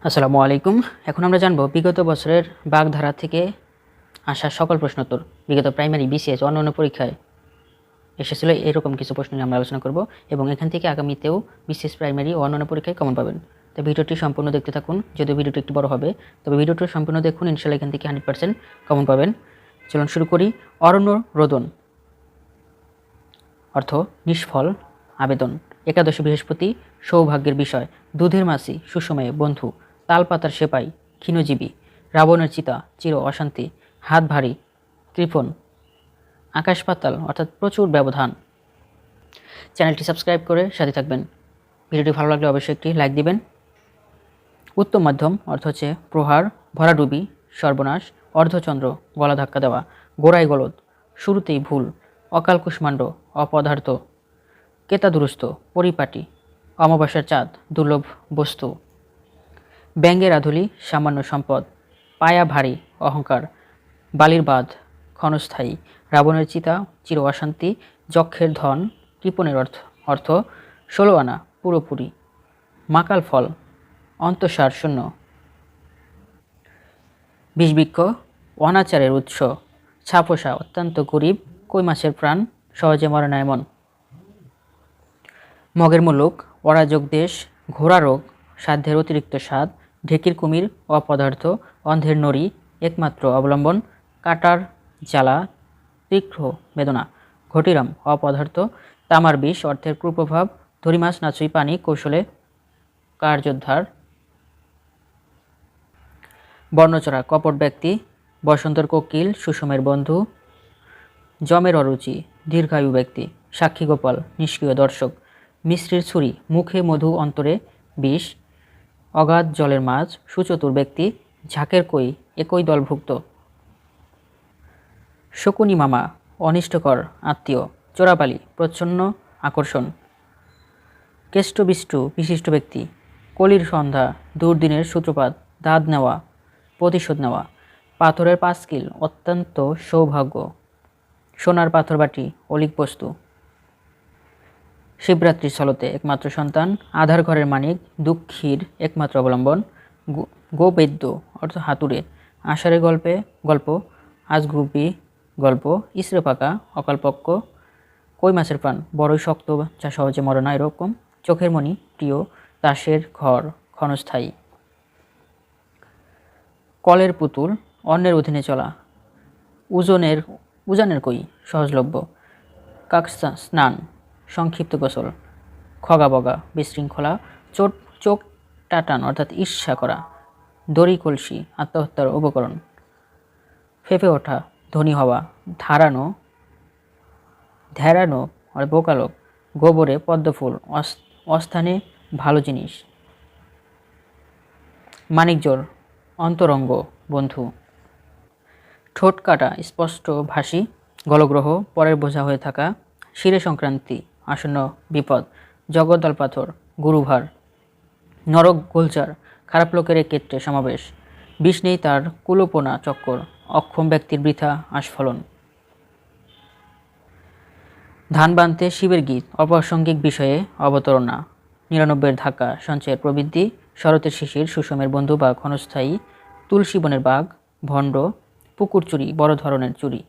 আসসালামু আলাইকুম। এখন আমরা জানব বিগত বছরের বাগধারা থেকে আসা সকল প্রশ্নোত্তর। বিগত প্রাইমারি, বিসিএস, অন্যান্য পরীক্ষায় এসেছিল এরকম কিছু প্রশ্ন নিয়ে আমরা আলোচনা করব এবং এখান থেকে আগামীতেও বিসিএস, প্রাইমারি ও অন্যান্য পরীক্ষায় কমন পাবেন। তো ভিডিওটি সম্পূর্ণ দেখতে থাকুন। যদিও ভিডিওটি একটু বড় হবে, তবে ভিডিওটি সম্পূর্ণ দেখুন, ইনশাআল্লাহ এখান থেকে 100% কমন পাবেন। চলুন শুরু করি। অরণ্য রোদন অর্থ নিষ্ফল আবেদন। একাদশী বৃহস্পতি সৌভাগ্যের বিষয়। দুধের মাছি সুসময়ে বন্ধু। তালপাতার সেপাই ক্ষীণজীবী। রাবণের চিতা চির অশান্তি। হাত ভারী কৃপণ। আকাশ পাতাল অর্থাৎ প্রচুর ব্যবধান। চ্যানেলটি সাবস্ক্রাইব করে সাথে থাকবেন। ভিডিওটি ভালো লাগলে অবশ্যই একটি লাইক দিবেন। উত্তম মাধ্যম অর্থ হচ্ছে প্রহার, ভরাডুবি, সর্বনাশ। অর্ধচন্দ্র গলা ধাক্কা দেওয়া। গোড়ায় গলদ শুরুতেই ভুল। অকাল কুষ্মাণ্ড অপদার্থ। কেতাদুরস্ত পরিপাটি। অমাবস্যার চাঁদ দুর্লভ বস্তু। ব্যঙ্গের আধুলি সামান্য সম্পদ। পায়া ভারী অহংকার। বালির বাঁধ ক্ষণস্থায়ী। রাবণের চিতা চির অশান্তি। যক্ষের ধন কৃপণের অর্থ 16 আনা পুরোপুরি। মাকাল ফল অন্তঃসার শূন্য। বিষবৃক্ষ অনাচারের উৎস। ছাপোষা অত্যন্ত গরিব। কই মাছের প্রাণ সহজে মরে না এমন। মগের মুলুক অরাজক দেশ। ঘোড়া রোগ সাধ্যের অতিরিক্ত স্বাদ। ঢেকির কুমির অপদার্থ। অন্ধের নড়ি একমাত্র অবলম্বন। কাটার জ্বালা তীক্ষ্ণ বেদনা। ঘটিরাম অপদার্থ। তামার বিষ অর্থের কুপ্রভাব। ধরি মাছ নাচুই পানি কৌশলে কার্যোদ্ধার। বর্ণচরা কপট ব্যক্তি। বসন্তর কোকিল সুষমের বন্ধু। যমের অরুচি দীর্ঘায়ু ব্যক্তি। সাক্ষী গোপাল নিষ্ক্রিয় দর্শক। মিশ্রির ছুরি মুখে মধু অন্তরে বিষ। অগাধ জলের মাছ সুচতুর ব্যক্তি। ঝাঁকের কই একই দলভুক্ত। শকুনি মামা অনিষ্টকর আত্মীয়। চোরাবালি প্রচ্ছন্ন আকর্ষণ। কেষ্টবিষ্টু বিশিষ্ট ব্যক্তি। কলির সন্ধ্যা দুর্দিনের সূত্রপাত। দাঁত নেওয়া প্রতিশোধ নেওয়া। পাথরের পাঁচকিল অত্যন্ত সৌভাগ্য। সোনার পাথর বাটি অলিক বস্তু। শিবরাত্রি ছলতে একমাত্র সন্তান। আধার ঘরের মানিক দুঃখীর একমাত্র অবলম্বন। গোবেদ্য অর্থ হাতুড়ে। আষাঢ়ে গল্প আজগুবি গল্প। ইসরে পাকা অকালপক্ষ। কই মাছের প্রাণ বড়ই শক্ত যা সহজে মরে না এরকম। চোখের মণি প্রিয়। তাসের ঘর ক্ষণস্থায়ী। কলের পুতুল অন্যের অধীনে চলা। উজানের কই সহজলভ্য। কাকসা স্নান সংক্ষিপ্ত গোসল। খগা বগা বিশৃঙ্খলা। চোখ টাটান অর্থাৎ ঈর্ষা করা। দড়ি কলসি আত্মহত্যার উপকরণ। ফেঁপে ওঠা ধনী হওয়া। ধ্যারানো আর বোকালোক। গোবরে পদ্মফুল অস্থানে ভালো জিনিস। মানিকজোড় অন্তরঙ্গ বন্ধু। ঠোঁট কাটা স্পষ্ট ভাষী। গলগ্রহ পরের বোঝা হয়ে থাকা। শিরে সংক্রান্তি আসন্ন বিপদ। জগদ্দল পাথর গুরুভার। নরক গোলচার খারাপ লোকের ক্ষেত্রে সমাবেশ। বিষ নেই তার কুলোপনা চক্কর। অক্ষম ব্যক্তির বৃথা আস্ফলন। ধান বানতে শিবের গীত অপ্রাসঙ্গিক বিষয়ে অবতারণা। 99 ধাক্কা সঞ্চয়ের প্রবৃদ্ধি। শরতের শিশির সুষমের বন্ধু বা ক্ষণস্থায়ী। তুলসী বনের বাঘ ভণ্ড। পুকুর চুরি বড় ধরনের চুরি।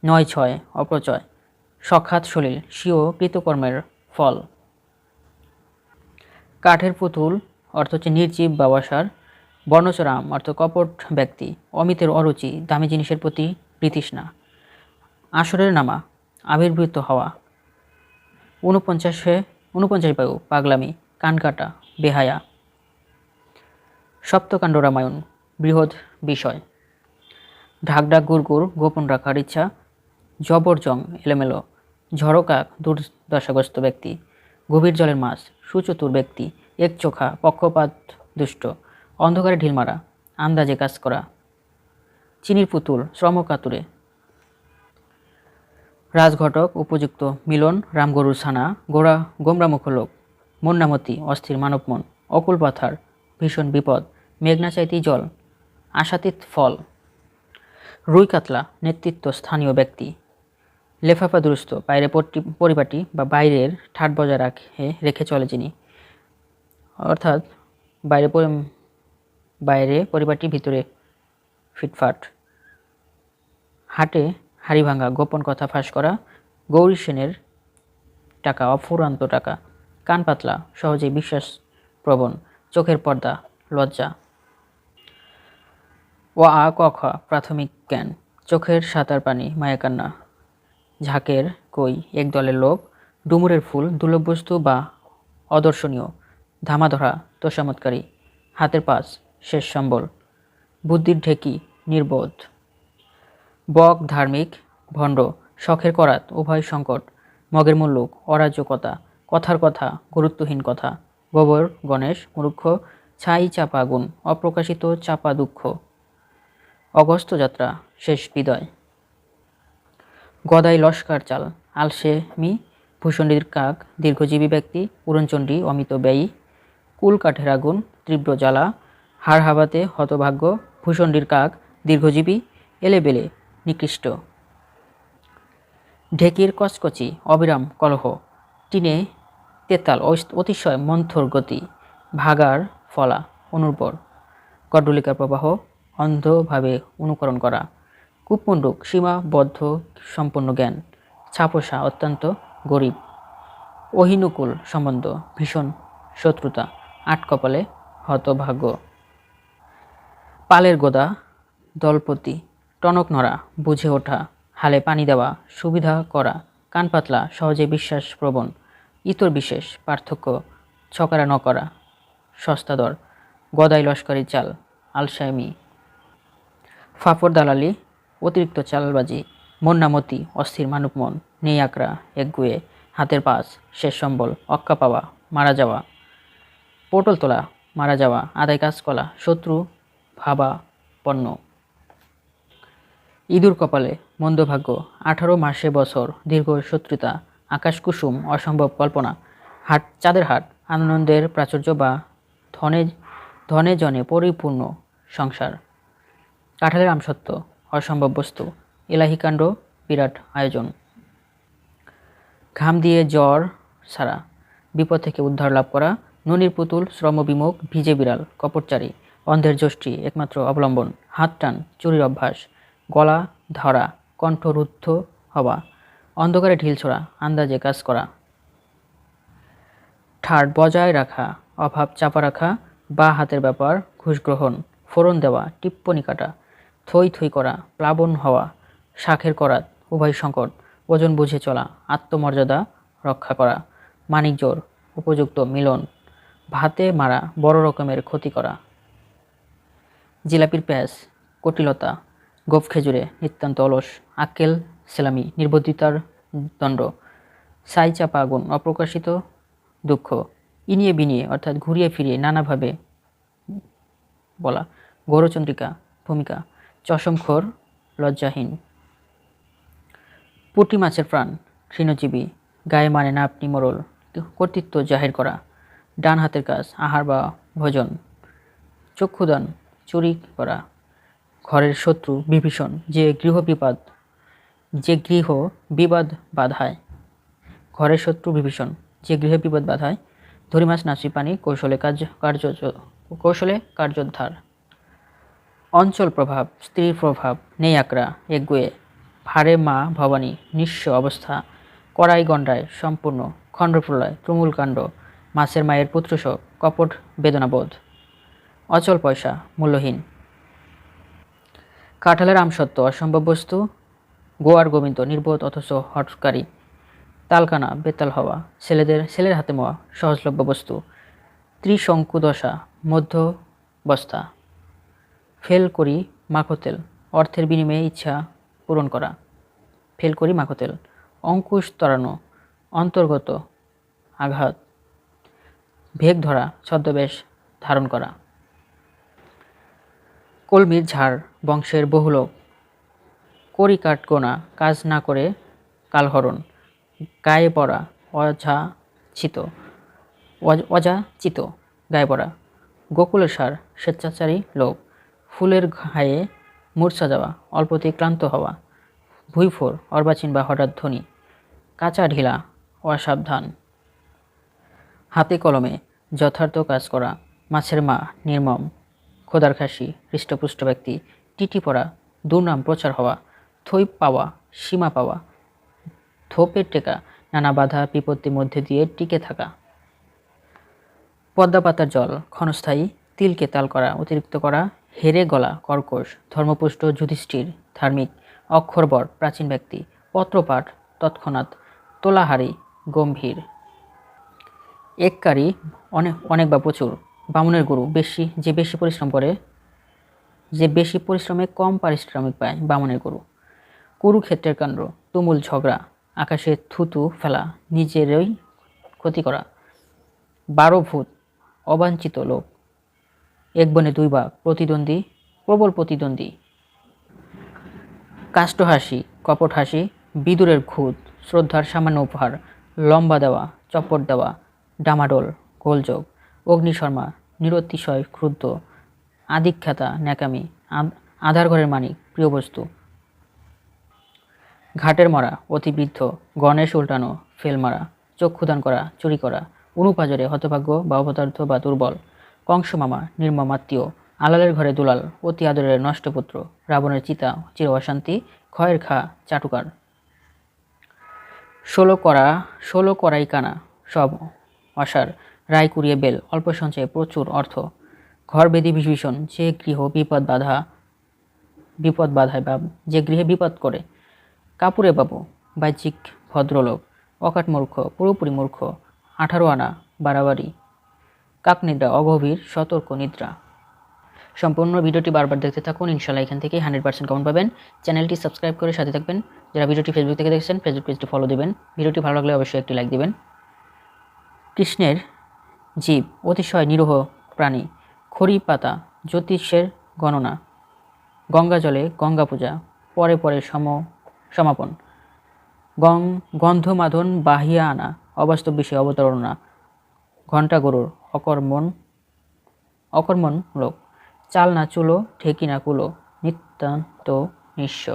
9-6 অপচয় সখাত সলিল স্বীয় কৃতকর্মের ফল। কাঠের পুতুল অর্থ হচ্ছে নির্জীব বা অসার। বর্ণচরাম অর্থ কপট ব্যক্তি। অমিতের অরুচি দামি জিনিসের প্রতি বিতৃষ্ণা। আসরের নামা আবির্ভূত হওয়া। 49 বায়ু পাগলামি কানকাটা বেহায়া। সপ্তকাণ্ড রামায়ণ বৃহৎ বিষয়। ঢাকঢাক গুড়গুড় গোপন রাখার ইচ্ছা। জবরজং এলোমেলো। ঝড়কাক দুর্দশাগ্রস্ত ব্যক্তি। গভীর জলের মাছ সুচতুর ব্যক্তি। একচোখা পক্ষপাত দুষ্ট। অন্ধকারে ঢিল মারা আন্দাজে কাজ করা। চিনির পুতুল শ্রমকাতুরে। রাজঘটক উপযুক্ত মিলন রামগরুর ছানা। গোমরামুখ লোক মন্নামতি অস্থির মানব মন। অকুল পাথার ভীষণ বিপদ। মেঘনা চাইতেই জল আশাতীত ফল। রুই কাতলা নেতৃত্ব স্থানীয় ব্যক্তি। লেফাফা দুরস্ত বাইরে পরিপাটি বা বাইরের ঠাট বজায় রেখে চলে যিনি, অর্থাৎ বাইরে বাইরে পরিপাটি, ভিতরে ফিটফাট। হাটে হাড়ি ভাঙা, গোপন কথা ফাঁস করা, গৌরী সেনের টাকা, অফুরন্ত টাকা। কান পাতলা, সহজেই বিশ্বাস প্রবণ, চোখের পর্দা, লজ্জা। ও আ ক খ প্রাথমিক জ্ঞান, চোখের সাঁতার পানি, মায়া কান্না। ঝাঁকের কই এক দলের লোক, ডুমুরের ফুল, দুর্লভ বস্তু বা অদর্শনীয়, ধামাধরা তোষামতকারী। হাতের পাঁচ শেষ সম্বল, বুদ্ধির ঢেকি, নির্বোধ। বক ধার্মিক, ভণ্ড, শখের করাত, উভয় সংকট। মগের মুল্লুক, অরাজকতা, কথার কথা, গুরুত্বহীন কথা। গোবর গণেশ, মূর্খ, ছাই চাপা আগুন, অপ্রকাশিত চাপা দুঃখ। অগস্ত্য যাত্রা, শেষ বিদায়। গদাই লস্কার চাল, আলসেমি, ভূষণ্ডির কাক, দীর্ঘজীবী ব্যক্তি, উড়নচণ্ডী, অমিত ব্যয়ী। কুল কাঠের আগুন, তীব্র জ্বালা, হাড় হাবাতে হতভাগ্য, ভূষণ্ডির কাক, দীর্ঘজীবী, এলেবেলে, নিকৃষ্ট। ঢেকির কচকচি, অবিরাম কলহ, টিনে তেতাল, অতিশয় মন্থর গতি, ভাগার ফলা, অনুর্বর। গড্ডলিকার প্রবাহ, অন্ধভাবে অনুকরণ করা। কূপমণ্ডুক, সীমাবদ্ধ সম্পন্ন জ্ঞান, ছাপোষা, অত্যন্ত গরিব। অহিনুকূল সম্বন্ধ, ভীষণ শত্রুতা, আটকপালে হতভাগ্য। পালের গোদা, দলপতি, টনক নড়া, বুঝে ওঠা, হালে পানি দেওয়া, সুবিধা করা। কান পাতলা, সহজে বিশ্বাস প্রবণ, ইতর বিশেষ, পার্থক্য, ছকারা নকরা, সস্তা দর। গদাই লস্করি চাল, আলসামি। ফাফর দালালি, অতিরিক্ত চালবাজি, মন্নামতি, অস্থির মানব মন, নেই আকড়া, একগুয়ে। হাতের পাঁচ শেষ সম্বল, অক্কা পাওয়া, মারা যাওয়া। পটল তোলা, মারা যাওয়া, আদায় কাজ কলা, শত্রু ভাবা পণ্য। ইঁদুর কপালে, মন্দভাগ্য, 18 মাসে বছর, দীর্ঘ শত্রুতা, আকাশ কুসুম, অসম্ভব কল্পনা। হাট, চাঁদের হাট, আনন্দের প্রাচুর্য বা ধনে ধনে জনে পরিপূর্ণ সংসার। কাঁঠালের আমসত্ত্ব, অসম্ভব বস্তু, এলাহিকাণ্ড, বিরাট আয়োজন। ঘাম দিয়ে জ্বর ছাড়া, বিপদ থেকে উদ্ধার লাভ করা। ননির পুতুল, শ্রমবিমুখ, ভিজে বিড়াল, কপটচারী, অন্ধের যষ্টি, একমাত্র অবলম্বন। হাত টান, চুরির অভ্যাস, গলা ধরা, কণ্ঠ রুদ্ধ হওয়া, অন্ধকারে ঢিল ছোড়া, আন্দাজে কাজ করা। ঠাড় বজায় রাখা, অভাব চাপা রাখা, বা হাতের ব্যাপার, ঘুষ গ্রহণ, ফোড়ন দেওয়া, টিপ্পনি কাটা, থই থই করা, প্লাবন হওয়া, শাখের করাত, উভয় সংকট, ওজন বুঝে চলা, আত্মমর্যাদা রক্ষা করা। মানিক জোর, উপযুক্ত মিলন, ভাতে মারা, বড় রকমের ক্ষতি করা। জিলাপির প্যাঁচ, কটিলতা, গোফ খেজুরে, নিতান্ত অলস, আক্কেল সেলামি, নির্বুদ্ধিতার দণ্ড। ছাই চাপা আগুন, অপ্রকাশিত দুঃখ, ইনিয়ে বিনিয়ে অর্থাৎ ঘুরিয়ে ফিরিয়ে নানাভাবে বলা। গৌরচন্দ্রিকা, ভূমিকা, চশমখোর, লজ্জাহীন। পুঁটি মাছের প্রাণ, ক্ষীণজীবী, গায়ে মানে না আপনি মোড়ল, কর্তৃত্ব জাহির করা। ডান হাতের কাজ, আহার বা ভোজন। চক্ষুদান, চুরি করা। ঘরের শত্রু, বিভীষণ, যে গৃহ বিবাদ বাধায়। ঘরের শত্রু বিভীষণ, যে গৃহে বিপদ বাধায়। ধরি মাছ, নাচি পানি, কৌশলে কার্যোদ্ধার। অঞ্চল প্রভাব, স্ত্রীর প্রভাব, নেই আকড়া, একগুয়ে। ভারে মা ভবানী, নিঃস্ব অবস্থা, কড়াই গণ্ডায় সম্পূর্ণ, খণ্ডপ্রলয়, তুমুল কাণ্ড। মাছের মায়ের পুত্রশোক, কপট বেদনাবোধ। অচল পয়সা, মূল্যহীন। কাঁঠালের আমসত্ত্ব, অসম্ভব বস্তু, গোয়ার গোবিন্দ, নির্বোধ অথচ হঠকারী। তালকানা, বেতাল হওয়া, ছেলের হাতে মোয়া, সহজলভ্য বস্তু। ত্রিশঙ্কুদশা, মধ্যবস্থা। ফেল করি মাখতেল, অর্থের বিনিময়ে ইচ্ছা পূরণ করা। ফেল করি মাখতেল। অঙ্কুশ তরানো, অন্তর্গত আঘাত। ভেগ ধরা, ছদ্মবেশ ধারণ করা। কলমির ঝাড়, বংশের বহুলোক। করি কাঠ গোনা, কাজ না করে কালহরণ। গায়ে পড়া, অযাচিত, গায়ে পড়া। গোকুলের সার, স্বেচ্ছাচারী লোক। ফুলের ঘায়ে মূর্ছা যাওয়া, অল্পতেই ক্লান্ত হওয়া। ভুঁইফোর, অর্বাচীন বা হঠাৎ ধ্বনি। কাঁচা ঢিলা, অসাবধান। হাতে কলমে যথার্থ কাজ করা। মাছের মা, নির্মম, খোদার খাসি, হৃষ্টপুষ্ট ব্যক্তি, টিটি পড়া, দুর্নাম প্রচার হওয়া, থই পাওয়া, সীমা পাওয়া, থোপের টেকা, নানা বাধা বিপত্তির মধ্যে দিয়ে টিকে থাকা। পদ্মা পাতার জল, ক্ষণস্থায়ী, তিলকে তাল করা, অতিরিক্ত করা, হেরে গলা, কর্কশ, ধর্মপুষ্ট যুধিষ্ঠির, ধার্মিক, অক্ষরবর, প্রাচীন ব্যক্তি, পত্রপাঠ, তৎক্ষণাৎ, তোলাহারি, গম্ভীর। এককারী, অনেক বা প্রচুর, বামুনের গুরু, বেশি পরিশ্রম করে, যে বেশি পরিশ্রমে কম পারিশ্রমিক পায়, বামুনের গুরু। কুরুক্ষেত্রের কাণ্ড, তুমুল ঝগড়া, আকাশে থুতু ফেলা, নিজেরই ক্ষতি করা। 12 ভূত, অবাঞ্ছিত লোক, এক বনে 2 বাঘ, প্রতিদ্বন্দ্বী, প্রবল প্রতিদ্বন্দ্বী। কাষ্ঠ হাসি, কপট হাসি, বিদুরের খুদ, শ্রদ্ধার সামান্য উপহার, লম্বা দেওয়া, চপ্পট দেওয়া, ডামাডোল, গোলযোগ। অগ্নিশর্মা, নিরতিশয় ক্রুদ্ধ, আদিখ্যাতা, ন্যাকামি, আধার ঘরের মানিক, প্রিয় বস্তু। ঘাটের মরা, অতিবৃদ্ধ, গণেশ উল্টানো, ফেল মারা, চক্ষুদান করা, চুরি করা, অনুপাজরে, হতভাগ্য বা অপদার্থ বা দুর্বল। কংসমামা, নির্মম আত্মীয়, আলালের ঘরে দুলাল, অতি আদরের নষ্টপুত্র, রাবণের চিতা, চির অশান্তি, ক্ষয়ের খা, চাটুকার। 16 কড়াই কানা, সব অসার, রায় কুড়িয়ে বেল, অল্প সঞ্চয়ে প্রচুর অর্থ। ঘর বেদি বিভীষণ, যে গৃহ বিপদ বাধায় বা যে গৃহে বিপদ করে। কাপুরে বাবু, বাহ্যিক ভদ্রলোক, অকাট মূর্খ, পুরোপুরি মূর্খ, 18 আনা, বাড়াবাড়ি। কাকনিদ্রা, অগভীর সতর্ক নিদ্রা। সম্পূর্ণ ভিডিওটি বারবার দেখতে থাকুন, ইনশাল্লাহ এখান থেকে 100% কমন পাবেন। চ্যানেলটি সাবস্ক্রাইব করে সাথে থাকবেন। যারা ভিডিওটি ফেসবুক থেকে দেখছেন, ফেসবুক পেজটি ফলো দিবেন। ভিডিওটি ভালো লাগলে অবশ্যই একটি লাইক দিবেন। কৃষ্ণের জীব, অতিশয় নিরীহ প্রাণী, খড়ি পাতা, জ্যোতিষের গণনা, গঙ্গা জলে গঙ্গা পূজা, পরে পরে সমাপন। গন্ধমাধন বাহিয়া আনা, অবাস্তব বিষয়ে অবতারণা, ঘণ্টা গরুর, অকর্মণ লোক, চাল না চুলো, ঠেকি না কুলো, নিতান্ত নিঃস্ব।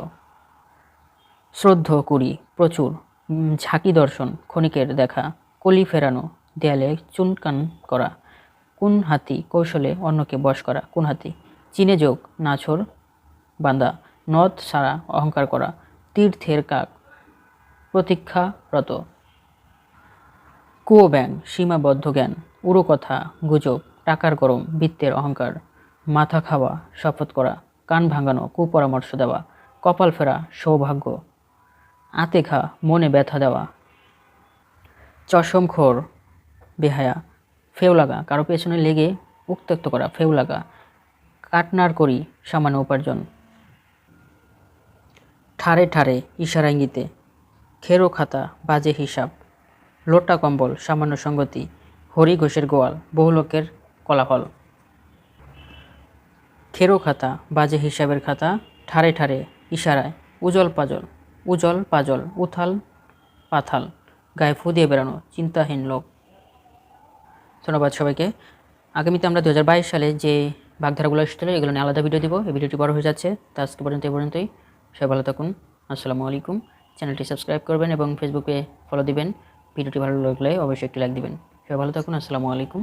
শ্রদ্ধ কুড়ি, প্রচুর, ঝাঁকি দর্শন, ক্ষণিকের দেখা, কলি ফেরানো, দেয়ালে চুনকান করা, কোন হাতি, কৌশলে অন্যকে বশ করা, কোন হাতি। চীনে যোগ, নাছর বান্দা, নদ সারা, অহংকার করা, তীর্থের কাক, প্রতীক্ষারত। কুয়ো ব্যাং, সীমাবদ্ধ জ্ঞান, উড়ো কথা, গুজব, টাকার গরম, বৃত্তের অহংকার, মাথা খাওয়া, শপথ করা, কান ভাঙানো, কুপরামর্শ দেওয়া, কপাল ফেরা, সৌভাগ্য, আতে ঘা, মনে ব্যথা দেওয়া। চশমখোর, বেহায়া, ফেউ লাগা, কারো পেছনে লেগে উত্ত্যক্ত করা, ফেউ লাগা, কাটনার করি, সামান্য উপার্জন। ঠারে ঠারে, ইশারা ইঙ্গিতে, খেরো খাতা, বাজে হিসাব, লোটা কম্বল, সামান্য সঙ্গতি, হরি ঘোষের গোয়াল, বহু লোকের কলাহল। খেরো খাতা, বাজে হিসাবের খাতা, ঠারে ঠারে, ইশারায়, উজল পাজল, উথাল পাথাল, গায়ে ফু দিয়ে বেড়ানো, চিন্তাহীন লোক। ধন্যবাদ সবাইকে। আগামীতে আমরা 2022 সালে যে বাগধারাগুলো এসেছিল এগুলো নিয়ে আলাদা ভিডিও দিব। এই ভিডিওটি বড় হয়ে যাচ্ছে, তা আজকে পর্যন্ত এই পর্যন্তই। সবাই ভালো থাকুন। আসসালামু আলাইকুম। চ্যানেলটি সাবস্ক্রাইব করবেন এবং ফেসবুকে ফলো দিবেন। ভিডিওটি ভালো লাগলে অবশ্যই একটি লাইক দিবেন। সবাই ভালো থাকুন। আসসালামু আলাইকুম।